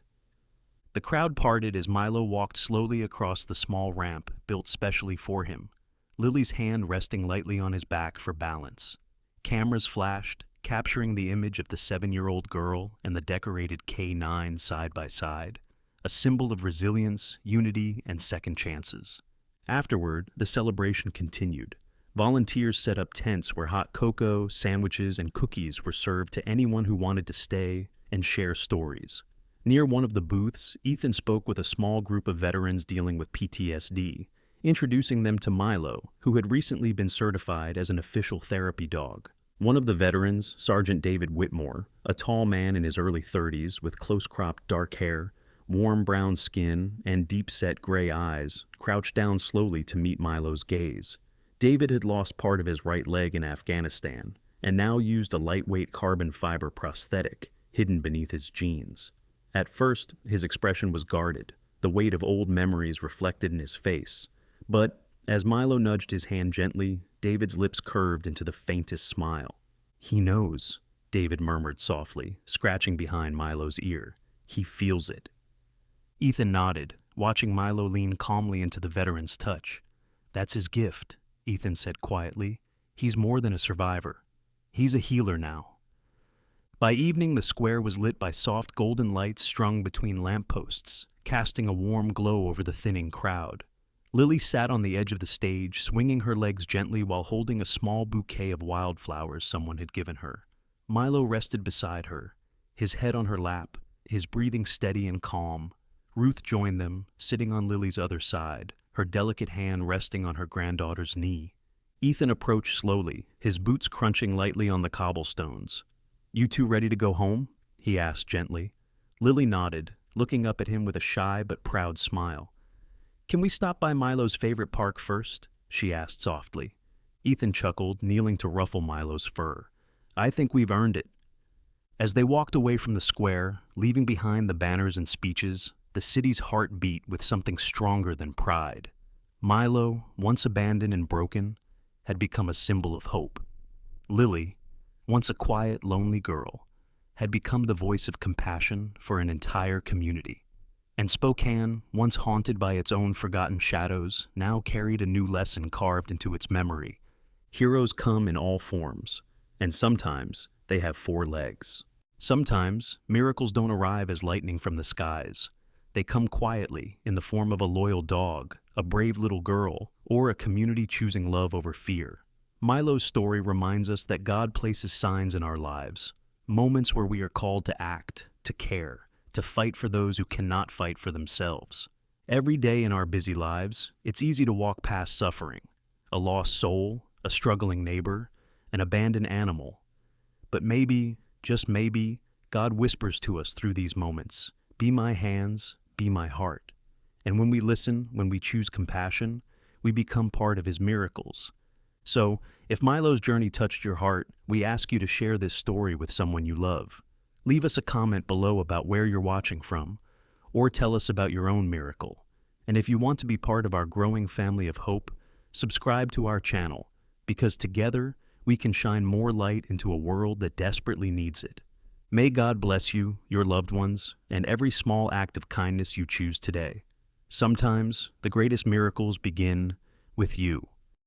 The crowd parted as Milo walked slowly across the small ramp built specially for him, Lily's hand resting lightly on his back for balance. Cameras flashed, capturing the image of the 7-year-old girl and the decorated K-9 side by side, a symbol of resilience, unity, and second chances. Afterward, the celebration continued. Volunteers set up tents where hot cocoa, sandwiches, and cookies were served to anyone who wanted to stay and share stories. Near one of the booths, Ethan spoke with a small group of veterans dealing with PTSD, introducing them to Milo, who had recently been certified as an official therapy dog. One of the veterans, Sergeant David Whitmore, a tall man in his early 30s with close-cropped dark hair, warm brown skin, and deep-set gray eyes, crouched down slowly to meet Milo's gaze. David had lost part of his right leg in Afghanistan, and now used a lightweight carbon fiber prosthetic hidden beneath his jeans. At first, his expression was guarded, the weight of old memories reflected in his face. But, as Milo nudged his hand gently, David's lips curved into the faintest smile. "He knows," David murmured softly, scratching behind Milo's ear. "He feels it." Ethan nodded, watching Milo lean calmly into the veteran's touch. "That's his gift," Ethan said quietly. "He's more than a survivor. He's a healer now." By evening, the square was lit by soft golden lights strung between lampposts, casting a warm glow over the thinning crowd. Lily sat on the edge of the stage, swinging her legs gently while holding a small bouquet of wildflowers someone had given her. Milo rested beside her, his head on her lap, his breathing steady and calm. Ruth joined them, sitting on Lily's other side, her delicate hand resting on her granddaughter's knee. Ethan approached slowly, his boots crunching lightly on the cobblestones. "You two ready to go home?" he asked gently. Lily nodded, looking up at him with a shy but proud smile. "Can we stop by Milo's favorite park first?" she asked softly. Ethan chuckled, kneeling to ruffle Milo's fur. "I think we've earned it." As they walked away from the square, leaving behind the banners and speeches, the city's heart beat with something stronger than pride. Milo, once abandoned and broken, had become a symbol of hope. Lily, once a quiet, lonely girl, had become the voice of compassion for an entire community. And Spokane, once haunted by its own forgotten shadows, now carried a new lesson carved into its memory. Heroes come in all forms, and sometimes they have 4 legs. Sometimes miracles don't arrive as lightning from the skies. They come quietly in the form of a loyal dog, a brave little girl, or a community choosing love over fear. Milo's story reminds us that God places signs in our lives, moments where we are called to act, to care, to fight for those who cannot fight for themselves. Every day in our busy lives, it's easy to walk past suffering, a lost soul, a struggling neighbor, an abandoned animal. But maybe, just maybe, God whispers to us through these moments, "Be my hands, be my heart." And when we listen, when we choose compassion, we become part of his miracles. So, if Milo's journey touched your heart, we ask you to share this story with someone you love. Leave us a comment below about where you're watching from, or tell us about your own miracle. And if you want to be part of our growing family of hope, subscribe to our channel, because together we can shine more light into a world that desperately needs it. May God bless you, your loved ones, and every small act of kindness you choose today. Sometimes the greatest miracles begin with you.